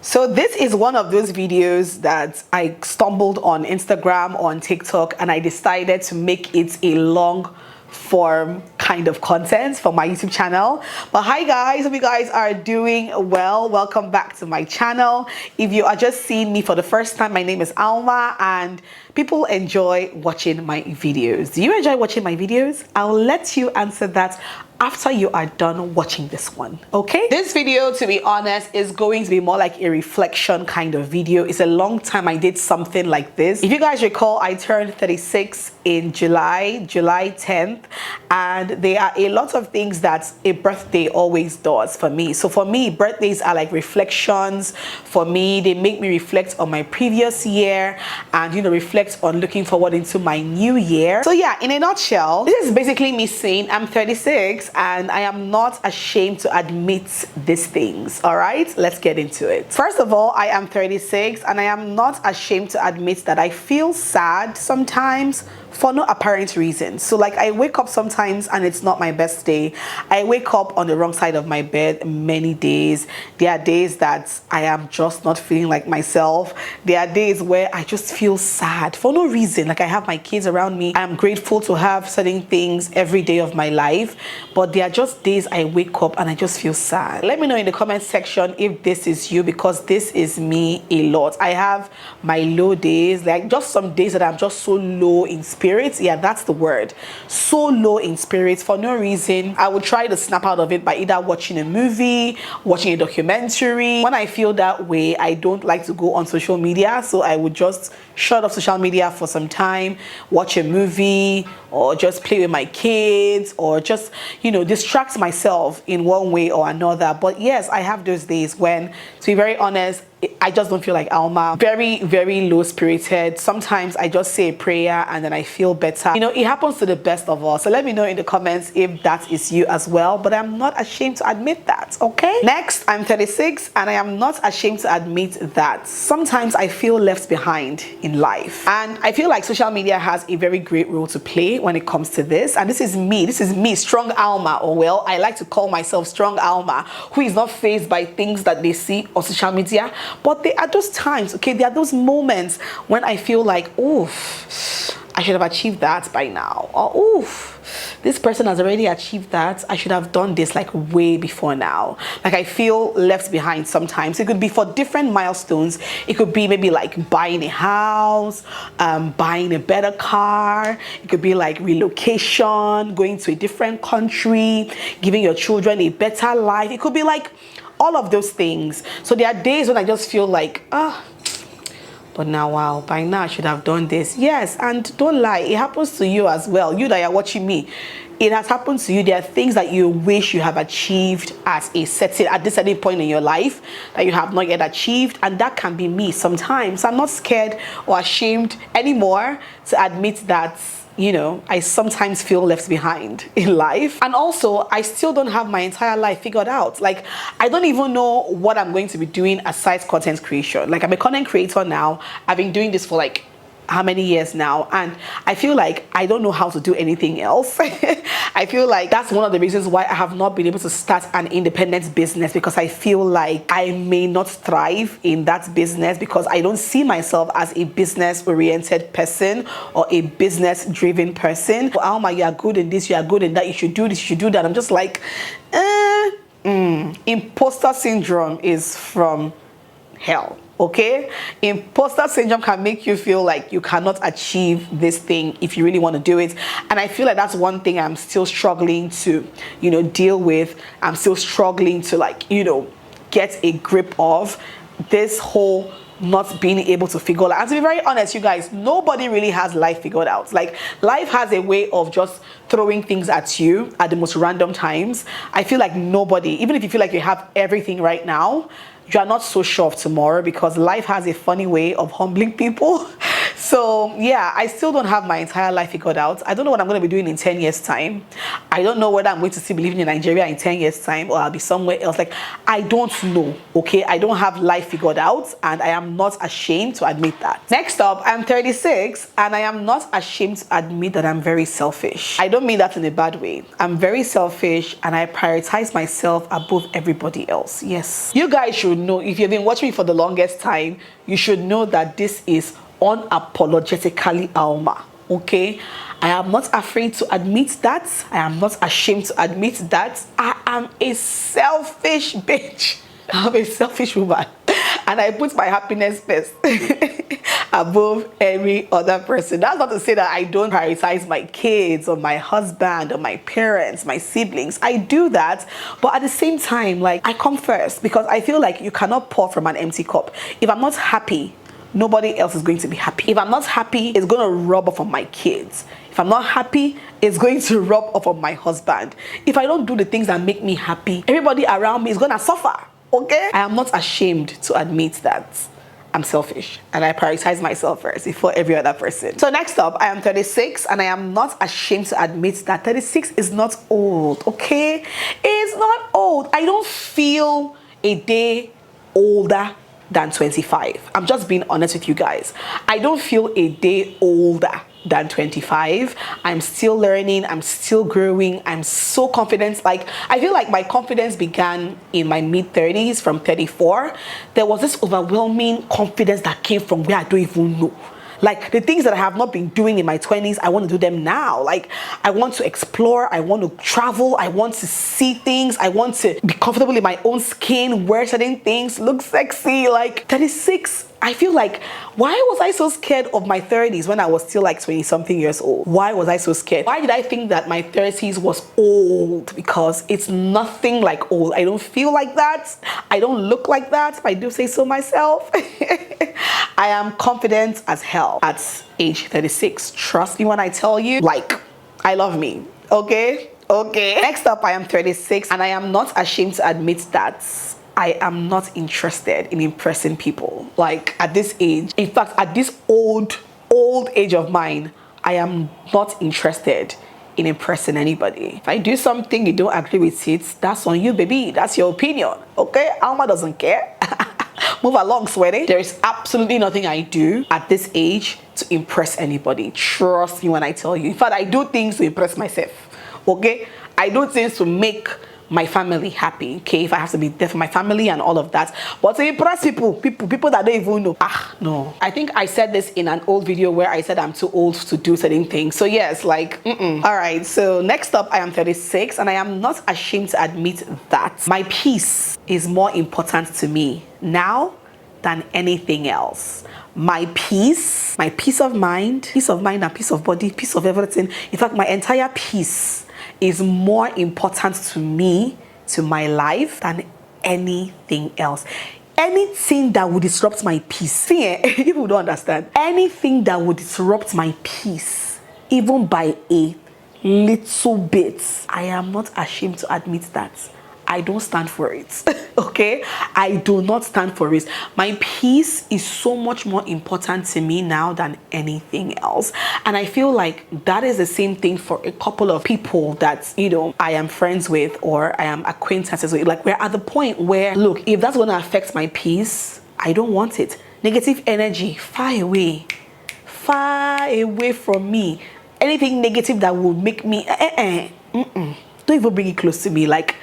So this is one of those videos that I stumbled on Instagram, on TikTok, and I decided to make it a long form kind of content for my YouTube channel. But hi guys, hope you guys are doing well. Welcome back to my channel. If you are just seeing me for the first time, my name is Alma and people enjoy watching my videos. Do you enjoy watching my videos? I'll let you answer that after you are done watching this one, okay? This video, to be honest, is going to be more like a reflection kind of video. It's a long time I did something like this. If you guys recall, I turned 36 in July 10th, and there are a lot of things that a birthday always does for me. So for me, birthdays are like reflections. For me, they make me reflect on my previous year and, you know, reflect on looking forward into my new year. So yeah, in a nutshell, this is basically me saying I'm 36 and I am not ashamed to admit these things. All right, let's get into it. First of all, I am 36 and I am not ashamed to admit that I feel sad sometimes for no apparent reason. So like I wake up sometimes and it's not my best day. I wake up on the wrong side of my bed many days. There are days that I am just not feeling like myself. There are days where I just feel sad for no reason. Like I have my kids around me. I'm grateful to have certain things every day of my life, but there are just days I wake up and I just feel sad. Let me know in the comment section if this is you, because this is me a lot. I have my low days, like just some days that I'm just so low in spirits. Yeah, that's the word. So low in spirits for no reason. I would try to snap out of it by either watching a movie, watching a documentary. When I feel that way, I don't like to go on social media, so I would just shut off social media for some time, watch a movie, or just play with my kids, or just, you know, distract myself in one way or another. But yes, I have those days when, to be very honest, I just don't feel like Alma. Very, very low spirited. Sometimes I just say a prayer and then I feel better. You know, it happens to the best of us. So let me know in the comments if that is you as well. But I'm not ashamed to admit that, okay? Next, I'm 36 and I am not ashamed to admit that sometimes I feel left behind in life. And I feel like social media has a very great role to play when it comes to this. And this is me, strong Alma, or well, I like to call myself strong Alma, who is not fazed by things that they see on social media. But there are those times, okay, there are those moments when I feel like, oof, I should have achieved that by now. Or oof, this person has already achieved that. I should have done this like way before now. Like I feel left behind sometimes. It could be for different milestones. It could be maybe like buying a house, buying a better car. It could be like relocation, going to a different country, giving your children a better life. It could be like all of those things. So there are days when I just feel like, but now, wow, by now I should have done this. Yes, and don't lie, it happens to you as well. You that are watching me, it has happened to you. There are things that you wish you have achieved at this certain point in your life that you have not yet achieved, and that can be me sometimes. I'm not scared or ashamed anymore to admit that, you know, I sometimes feel left behind in life. And also, I still don't have my entire life figured out. Like, I don't even know what I'm going to be doing aside content creation. Like, I'm a content creator now. I've been doing this for like how many years now, and I feel like I don't know how to do anything else. I feel like that's one of the reasons why I have not been able to start an independent business, because I feel like I may not thrive in that business because I don't see myself as a business oriented person or a business driven person. Oh, Alma, you are good in this, you are good in that, you should do this, you should do that. I'm just like, imposter syndrome is from hell. Okay, imposter syndrome can make you feel like you cannot achieve this thing if you really want to do it. And I feel like that's one thing I'm still struggling to, you know, deal with. I'm still struggling to, like, you know, get a grip of this whole not being able to figure out. And to be very honest, you guys, nobody really has life figured out. Like, life has a way of just throwing things at you at the most random times. I feel like nobody, even if you feel like you have everything right now, you are not so sure of tomorrow, because life has a funny way of humbling people. So yeah, I still don't have my entire life figured out. I don't know what I'm going to be doing in 10 years time. I don't know whether I'm going to still be living in Nigeria in 10 years time or I'll be somewhere else. Like, I don't know. Okay, I don't have life figured out, and I am not ashamed to admit that. Next up, I'm 36 and I am not ashamed to admit that I'm very selfish. I don't mean that in a bad way. I'm very selfish and I prioritize myself above everybody else. Yes, you guys should know, if you've been watching me for the longest time, you should know that this is unapologetically Alma. Okay, I am not afraid to admit that. I am not ashamed to admit that I am a selfish bitch. I'm a selfish woman, and I put my happiness first above every other person. That's not to say that I don't prioritize my kids or my husband or my parents, my siblings. I do that, but at the same time, like, I come first, because I feel like you cannot pour from an empty cup. If I'm not happy, nobody else is going to be happy. If I'm not happy, it's going to rub off on my kids. If I'm not happy, it's going to rub off on my husband. If I don't do the things that make me happy, everybody around me is going to suffer. Okay? I am not ashamed to admit that I'm selfish and I prioritize myself first before every other person. So next up, I am 36 and I am not ashamed to admit that 36 is not old. Okay? It's not old. I don't feel a day older than 25. I'm just being honest with you guys. I don't feel a day older than 25. I'm still learning. I'm still growing. I'm so confident. Like, I feel like my confidence began in my mid-30s from 34. There was this overwhelming confidence that came from where I don't even know. Like, the things that I have not been doing in my 20s, I want to do them now. Like, I want to explore, I want to travel, I want to see things, I want to be comfortable in my own skin, wear certain things, look sexy. Like, 36, I feel like, why was I so scared of my 30s when I was still like 20 something years old? Why was I so scared? Why did I think that my 30s was old? Because it's nothing like old. I don't feel like that. I don't look like that, if I do say so myself. I am confident as hell at age 36. Trust me when I tell you, like, I love me. Okay? Okay. Next up, I am 36 and I am not ashamed to admit that I am not interested in impressing people. Like, at this age, in fact, at this old age of mine, I am not interested in impressing anybody. If I do something, you don't agree with it, that's on you, baby. That's your opinion. Okay? Alma doesn't care. Move along, sweaty. There is absolutely nothing I do at this age to impress anybody. Trust me when I tell you. In fact, I do things to impress myself. Okay? I do things to make my family happy, okay, if I have to be there for my family and all of that. But to impress people that don't even know, no. I think I said this in an old video where I said I'm too old to do certain things. So yes, like, all right, so next up, I am 36 and I am not ashamed to admit that my peace is more important to me now than anything else. My peace of mind and peace of body, peace of everything. In fact, my entire peace is more important to me, to my life, than anything else. Anything that would disrupt my peace. See, people don't understand. Anything that would disrupt my peace, even by a little bit, I am not ashamed to admit that. I don't stand for it. Okay? I do not stand for it. My peace is so much more important to me now than anything else. And I feel like that is the same thing for a couple of people that, you know, I am friends with or I am acquaintances with. Like, we're at the point where, look, if that's going to affect my peace, I don't want it. Negative energy, far away from me. Anything negative that will make me, don't even bring it close to me. Like,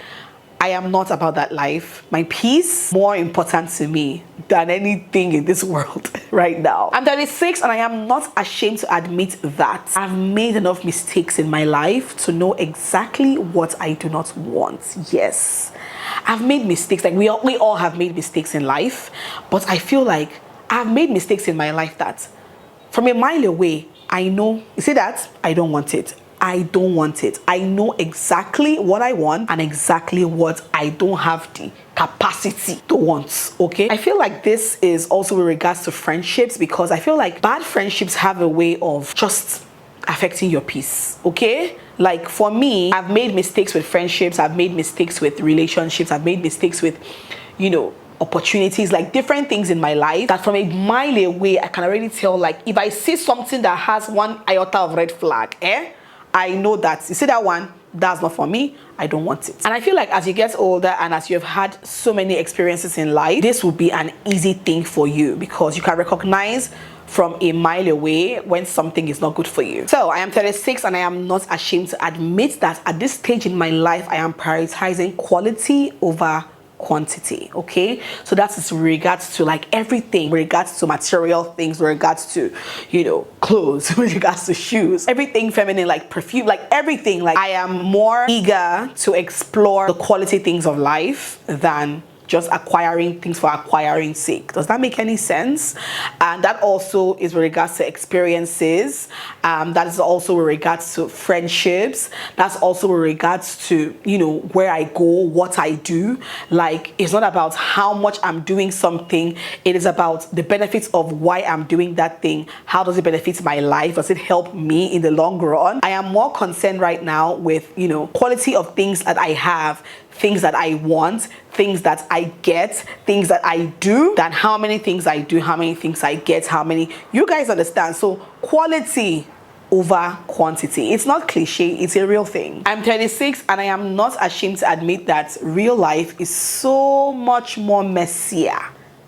I am not about that life. My peace, more important to me than anything in this world right now. I'm 36 and I am not ashamed to admit that I've made enough mistakes in my life to know exactly what I do not want. Yes, I've made mistakes. Like, we all have made mistakes in life, but I feel like I've made mistakes in my life that from a mile away, I know, you see that? I don't want it. I don't want it. I know exactly what I want and exactly what I don't have the capacity to want. Okay? I feel like this is also with regards to friendships, because I feel like bad friendships have a way of just affecting your peace. Okay? Like, for me, I've made mistakes with friendships, I've made mistakes with relationships, I've made mistakes with, you know, opportunities, like different things in my life that from a mile away I can already tell, like if I see something that has one iota of red flag, I know that, you see that one, that's not for me, I don't want it. And I feel like as you get older and as you've had so many experiences in life, this will be an easy thing for you because you can recognize from a mile away when something is not good for you. So I am 36 and I am not ashamed to admit that at this stage in my life, I am prioritizing quality over quantity. Okay, so that's with regards to like everything, with regards to material things, with regards to, you know, clothes, with regards to shoes, everything feminine, like perfume, like everything. Like I am more eager to explore the quality things of life than just acquiring things for acquiring sake. Does that make any sense? And that also is with regards to experiences. That is also with regards to friendships. That's also with regards to, you know, where I go, what I do. Like, it's not about how much I'm doing something. It is about the benefits of why I'm doing that thing. How does it benefit my life? Does it help me in the long run? I am more concerned right now with, you know, quality of things that I have, things that I want, things that I get, things that I do, than how many things I do, how many things I get, how many, you guys understand. So quality over quantity. It's not cliche, it's a real thing. I'm 36 and I am not ashamed to admit that real life is so much more messier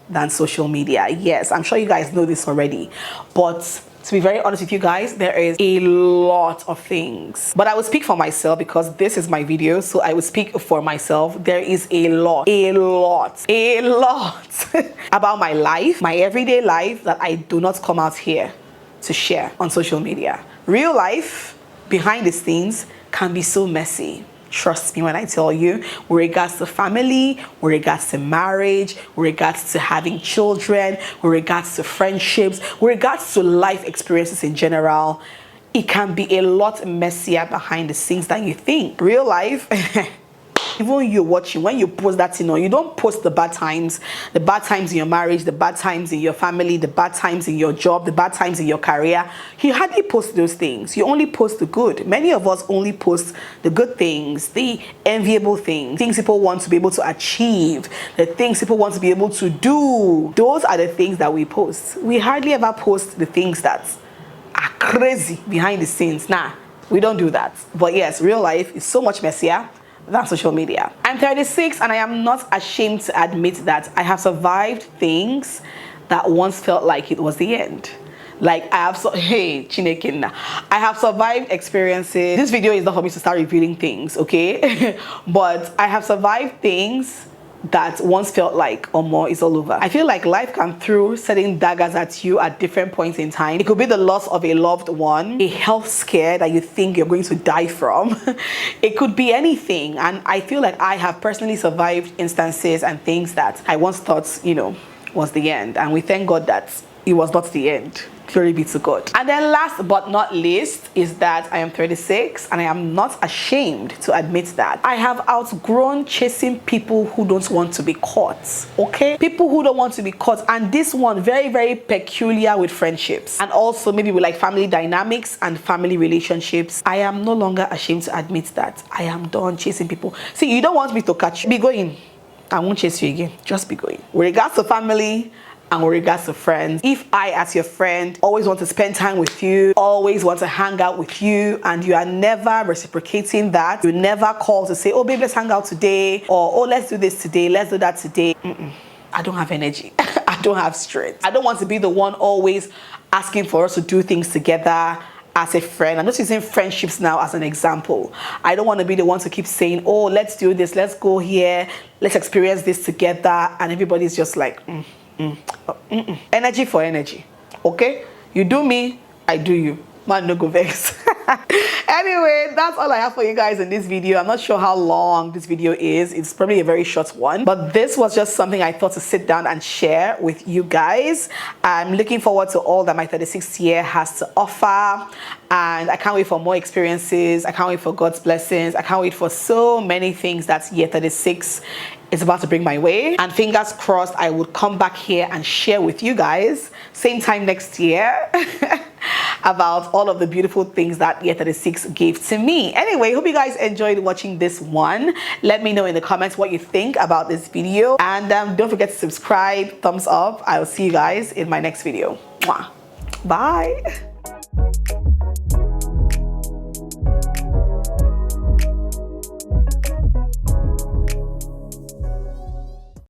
than social media. Yes, I'm sure you guys know this already, but to be very honest with you guys, there is a lot of things. But I will speak for myself because this is my video, so I will speak for myself. There is a lot about my life, my everyday life, that I do not come out here to share on social media. Real life, behind the scenes, can be so messy. Trust me when I tell you, with regards to family, with regards to marriage, with regards to having children, with regards to friendships, with regards to life experiences in general, it can be a lot messier behind the scenes than you think. Real life, even you're watching, when you post that, you know, you don't post the bad times in your marriage, the bad times in your family, the bad times in your job, the bad times in your career. You hardly post those things. You only post the good. Many of us only post the good things, the enviable things people want to be able to achieve, the things people want to be able to do. Those are the things that we post. We hardly ever post the things that are crazy behind the scenes. Nah, we don't do that. But yes, real life is so much messier than social media. I'm 36 and I am not ashamed to admit that I have survived things that once felt like it was the end. Like I have survived experiences. This video is not for me to start revealing things, okay? But I have survived things that once felt like more is all over. I feel like life can throw certain daggers at you at different points in time. It could be the loss of a loved one, a health scare that you think you're going to die from. It could be anything. And I feel like I have personally survived instances and things that I once thought, you know, was the end. And we thank God that it was not the end. Glory be to God. And then last but not least is that I am 36 and I am not ashamed to admit that I have outgrown chasing people who don't want to be caught. Okay? People who don't want to be caught. And this one, very, very peculiar with friendships. And also maybe with like family dynamics and family relationships. I am no longer ashamed to admit that I am done chasing people. See, you don't want me to catch you. Be going. I won't chase you again. Just be going. With regards to family, and with regards to friends, if I as your friend always want to spend time with you, always want to hang out with you, and you are never reciprocating that, you never call to say, oh babe, let's hang out today, or oh let's do this today, let's do that today. I don't have energy. I don't have strength. I don't want to be the one always asking for us to do things together as a friend. I'm just using friendships now as an example. I don't want to be the one to keep saying, oh let's do this, let's go here, let's experience this together, and everybody's just like energy for energy. Okay, you do me, I do you. Man, no go vex. Anyway, that's all I have for you guys in this video. I'm not sure how long this video is. It's probably a very short one, but this was just something I thought to sit down and share with you guys. I'm looking forward to all that my 36th year has to offer, and I can't wait for more experiences. I can't wait for God's blessings. I can't wait for so many things that year 36 is about to bring my way. And fingers crossed I would come back here and share with you guys same time next year about all of the beautiful things that year 36 weeks gave to me. Anyway, hope you guys enjoyed watching this one. Let me know in the comments what you think about this video, and don't forget to subscribe, thumbs up. I'll see you guys in my next video. Mwah. Bye.